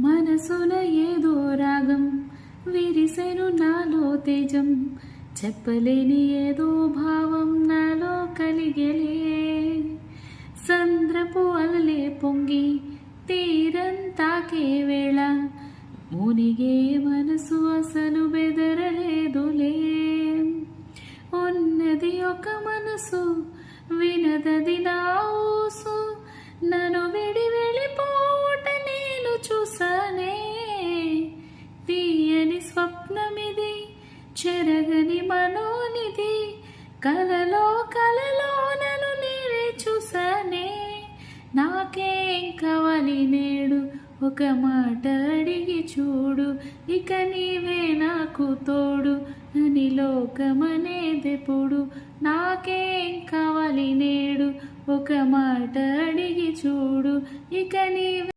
మనసున ఏదో రాగం విరిసెను నాలో తేజం, చెప్పలేని ఏదో భావం నాలో కలిగెలే. సంద్రపు అలలే పొంగి తీరం తాకే వేళ, మునిగే మనసు అసలు బెదరలేదులే. ఉన్నది ఒక మనసు, వినదది నా ఊసు, నన్ను విడి వెళ్ళిపోట నేను చూసానే. తీయని స్వప్నమిది, చెరగని మనోనిది, కలలో కలలో నన్ను నేనే చూసానే. నాకేం కావాలి నేడు, ఒక మాట అడిగి చూడు, ఇక నీవే నాకు తోడు అని లోకమనేదెప్పుడు. నాకేం కావాలి నేడు, ఒక మాట అడిగి చూడు, ఇక నీవే